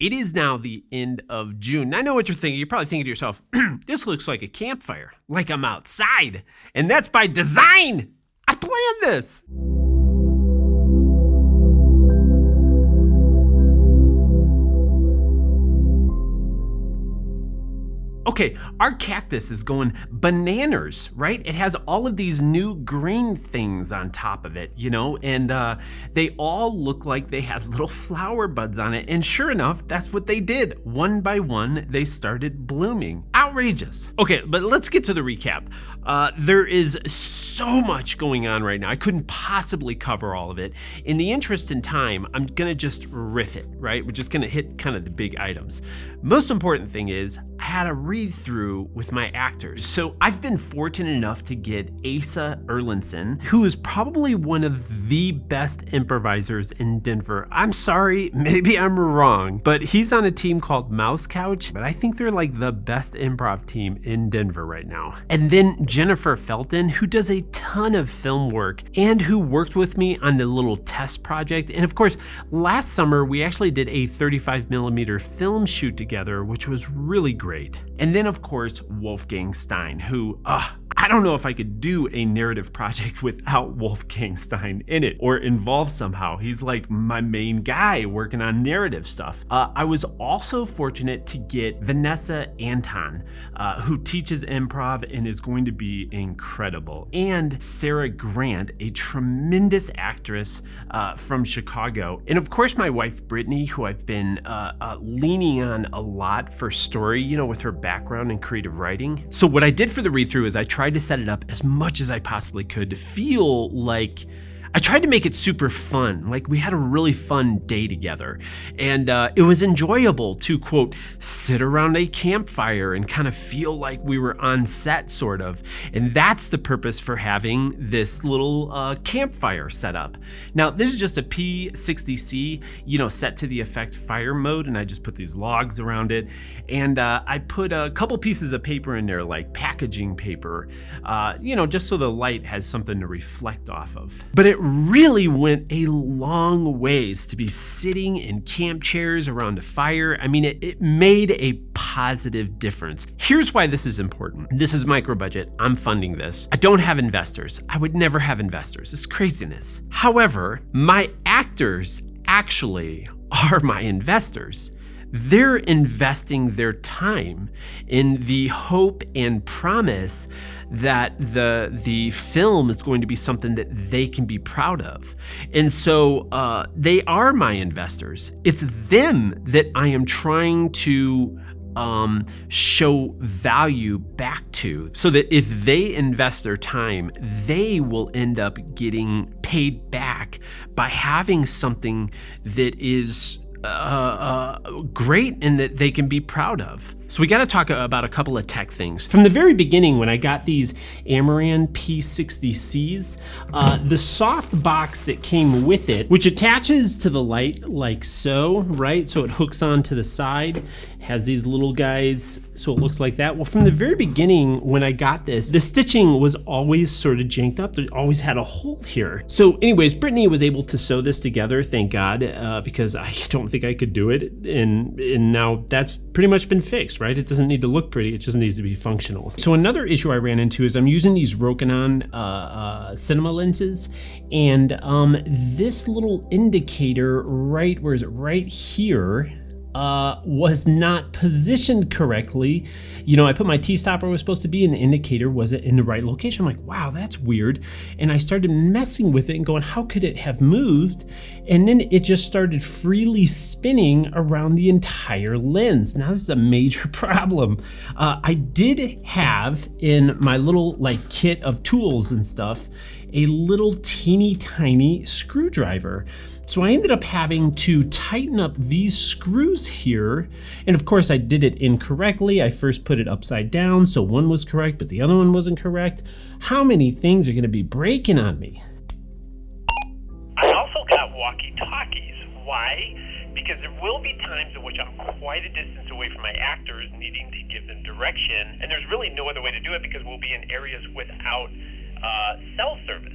It is now the end of June. I know what you're thinking. You're probably thinking to yourself, this looks like a campfire, like I'm outside. And that's by design. I planned this. Okay, our cactus is going bananas, right? It has all of these new green things on top of it, and they all look like they have little flower buds on it. And sure enough, that's what they did. One by one, they started blooming. Outrageous. Okay, but let's get to the recap. There is so much going on right now. I couldn't possibly cover all of it. In the interest in time, I'm gonna just riff it, right? We're just gonna hit kind of the big items. Most important thing is, I had a read through with my actors. So I've been fortunate enough to get Asa Erlandson, who is probably one of the best improvisers in Denver. I'm sorry, maybe I'm wrong, but he's on a team called Mouse Couch, but I think they're like the best improv team in Denver right now. And then Jennifer Felton, who does a ton of film work and who worked with me on the little test project. And of course, last summer, we actually did a 35mm film shoot together, which was really great. And then of course, Wolfgang Stein, who, I don't know if I could do a narrative project without Wolfgang Stein in it or involved somehow. He's like my main guy working on narrative stuff. I was also fortunate to get Vanessa Anton, who teaches improv and is going to be incredible. And Sarah Grant, a tremendous actress from Chicago. And of course, my wife, Brittany, who I've been leaning on a lot for story, with her background in creative writing. So what I did for the read-through is I tried to set it up as much as I possibly could to feel like I tried to make it super fun, like we had a really fun day together. And it was enjoyable to, quote, sit around a campfire and kind of feel like we were on set, sort of. And that's the purpose for having this little campfire set up. Now, this is just a P60c, set to the effect fire mode, and I just put these logs around it. And I put a couple pieces of paper in there, like packaging paper, just so the light has something to reflect off of. But it really went a long ways to be sitting in camp chairs around a fire. I mean, it made a positive difference. Here's why this is important. This is micro budget. I'm funding this. I don't have investors. I would never have investors. It's craziness. However, my actors actually are my investors. They're investing their time in the hope and promise that the film is going to be something that they can be proud of. And so they are my investors. It's them that I am trying to show value back to, so that if they invest their time, they will end up getting paid back by having something that is great and that they can be proud of. So we got to talk about a couple of tech things. From the very beginning, when I got these Ameran P60cs, the soft box that came with it, which attaches to the light like so, right? So it hooks on to the side, has these little guys, so it looks like that. Well, from the very beginning, when I got this, the stitching was always sort of janked up. It always had a hole here. So anyways, Brittany was able to sew this together, thank God, because I don't think I could do it. And now that's pretty much been fixed, right? It doesn't need to look pretty, it just needs to be functional. So another issue I ran into is I'm using these Rokinon cinema lenses, and this little indicator, right, where is it? Right here, was not positioned correctly. I put my T-stop where it was supposed to be, and the indicator wasn't in the right location. I'm like, wow, that's weird. And I started messing with it and going, how could it have moved? And then it just started freely spinning around the entire lens. Now this is a major problem. I did have in my little kit of tools and stuff, a little teeny tiny screwdriver. So I ended up having to tighten up these screws here. And of course I did it incorrectly. I first put it upside down, so one was correct, but the other one wasn't correct. How many things are gonna be breaking on me? I also got walkie-talkies. Why? Because there will be times in which I'm quite a distance away from my actors, needing to give them direction, and there's really no other way to do it because we'll be in areas without cell service.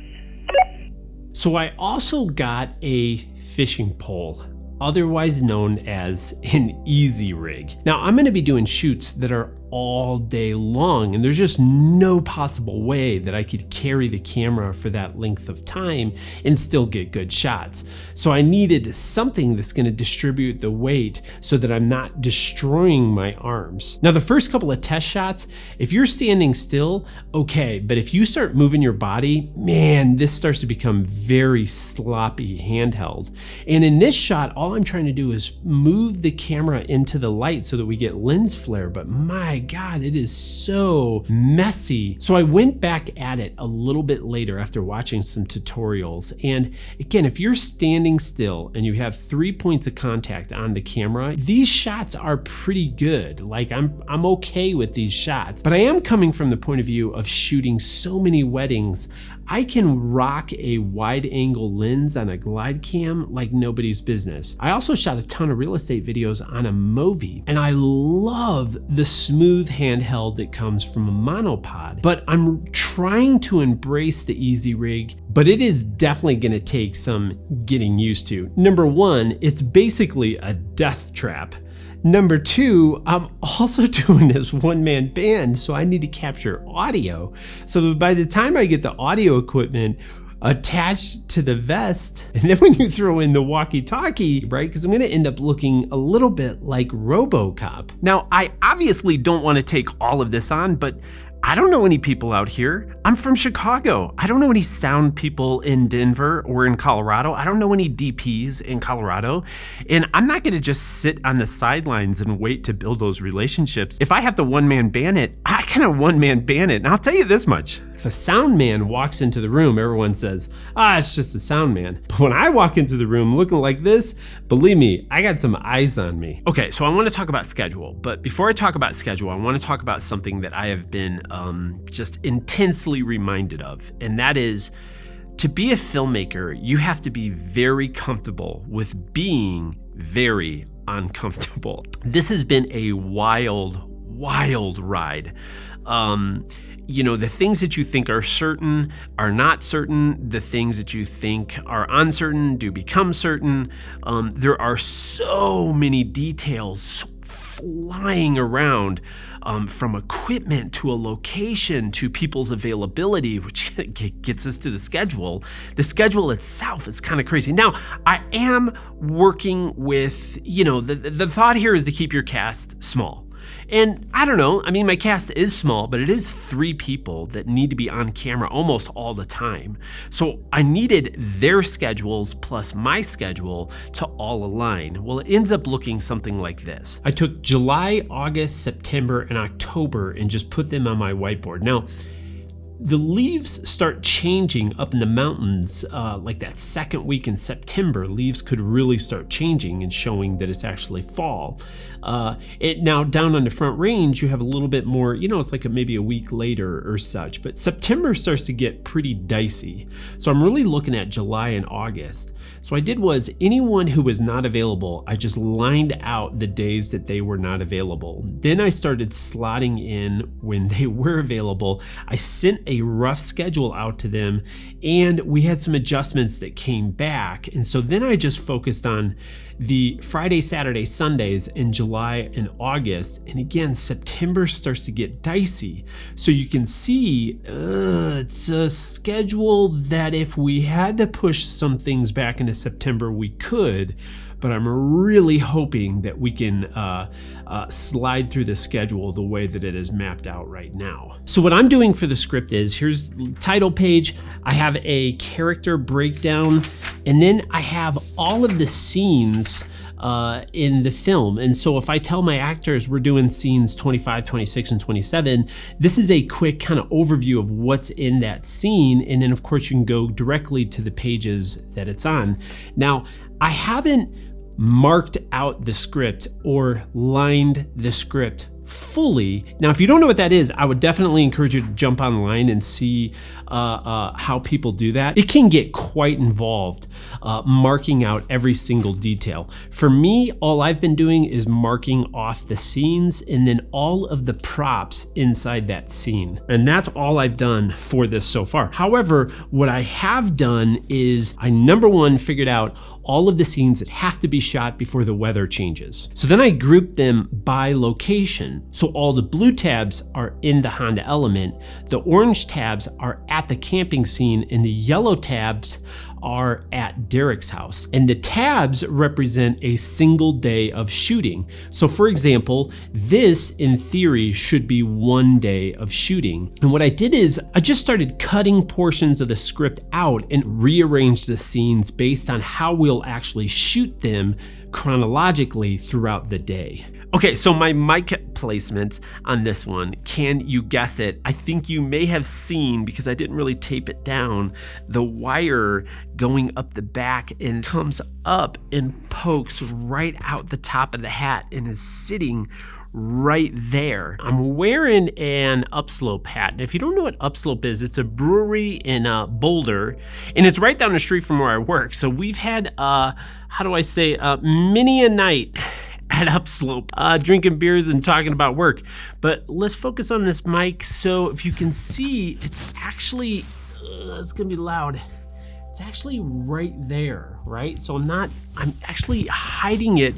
So I also got a fishing pole. otherwise known as an Easyrig. Now, I'm gonna be doing shoots that are all day long, and there's just no possible way that I could carry the camera for that length of time and still get good shots. So I needed something that's gonna distribute the weight so that I'm not destroying my arms. Now, the first couple of test shots, if you're standing still, okay, but if you start moving your body, man, this starts to become very sloppy handheld. And in this shot, all I'm trying to do is move the camera into the light so that we get lens flare, but my God, it is so messy. So I went back at it a little bit later after watching some tutorials. And again, if you're standing still and you have 3 points of contact on the camera, these shots are pretty good. Like I'm okay with these shots, but I am coming from the point of view of shooting so many weddings. I can rock a wide angle lens on a glide cam like nobody's business. I also shot a ton of real estate videos on a Movi, and I love the smooth handheld that comes from a monopod, but I'm trying to embrace the Easyrig, but it is definitely gonna take some getting used to. Number one, it's basically a death trap. Number two, I'm also doing this one-man band, so I need to capture audio. So by the time I get the audio equipment attached to the vest, and then when you throw in the walkie-talkie, right? Because I'm gonna end up looking a little bit like RoboCop. Now, I obviously don't wanna take all of this on, but I don't know any people out here. I'm from Chicago. I don't know any sound people in Denver or in Colorado. I don't know any DPs in Colorado. And I'm not gonna just sit on the sidelines and wait to build those relationships. If I have to one-man ban it, I can one-man ban it. And I'll tell you this much. If a sound man walks into the room, everyone says, it's just a sound man. But when I walk into the room looking like this, believe me, I got some eyes on me. Okay, so I wanna talk about schedule. But before I talk about schedule, I wanna talk about something that I have been just intensely reminded of, and that is, to be a filmmaker, you have to be very comfortable with being very uncomfortable. This has been a wild ride. You know, the things that you think are certain are not certain. The things that you think are uncertain do become certain. There are so many details flying around, from equipment to a location to people's availability, which gets us to the schedule. The schedule itself is kind of crazy. Now, I am working with, you know, the thought here is to keep your cast small. And I don't know, I mean, my cast is small, but it is 3 people that need to be on camera almost all the time. So I needed their schedules plus my schedule to all align. Well, it ends up looking something like this. I took July, August, September, and October and just put them on my whiteboard. Now, the leaves start changing up in the mountains, like that second week in September. Leaves could really start changing and showing that it's actually fall. Now down on the Front Range, you have a little bit more, you know, it's like maybe a week later or such, but September starts to get pretty dicey. So I'm really looking at July and August. So what I did was, anyone who was not available, I just lined out the days that they were not available. Then I started slotting in when they were available. I sent a rough schedule out to them, and we had some adjustments that came back. And so then I just focused on the Friday, Saturday, Sundays in July and August. And again, September starts to get dicey. So you can see it's a schedule that if we had to push some things back into September, we could. But I'm really hoping that we can slide through the schedule the way that it is mapped out right now. So what I'm doing for the script is, here's the title page, I have a character breakdown, and then I have all of the scenes in the film. And so if I tell my actors we're doing scenes 25, 26, and 27, this is a quick kind of overview of what's in that scene. And then of course you can go directly to the pages that it's on. Now, I haven't marked out the script or lined the script fully. Now, if you don't know what that is, I would definitely encourage you to jump online and see how people do that. It can get quite involved, marking out every single detail. For me, all I've been doing is marking off the scenes and then all of the props inside that scene. And that's all I've done for this so far. However, what I have done is I, number one, figured out all of the scenes that have to be shot before the weather changes. So then I grouped them by location. So all the blue tabs are in the Honda Element, the orange tabs are at the camping scene, and the yellow tabs are at Derek's house. And the tabs represent a single day of shooting. So for example, this in theory should be 1 day of shooting. And what I did is I just started cutting portions of the script out and rearranged the scenes based on how we'll actually shoot them chronologically throughout the day. Okay, so my mic placement on this one, can you guess it? I think you may have seen, because I didn't really tape it down, the wire going up the back and comes up and pokes right out the top of the hat and is sitting right there. I'm wearing an Upslope hat. And if you don't know what Upslope is, it's a brewery in Boulder, and it's right down the street from where I work. So we've had, many a night at Upslope, drinking beers and talking about work. But let's focus on this mic. So if you can see, it's actually, it's gonna be loud. It's actually right there, right? So I'm actually hiding it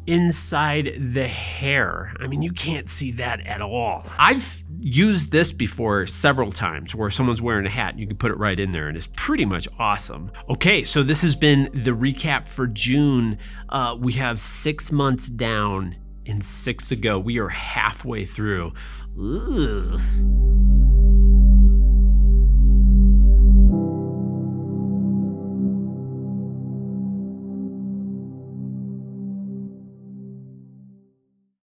inside the hair. I mean, you can't see that at all. I've used this before several times where someone's wearing a hat and you can put it right in there, and it's pretty much awesome. Okay, so this has been the recap for June. We have 6 months down and 6 to go. We are halfway through. Ugh.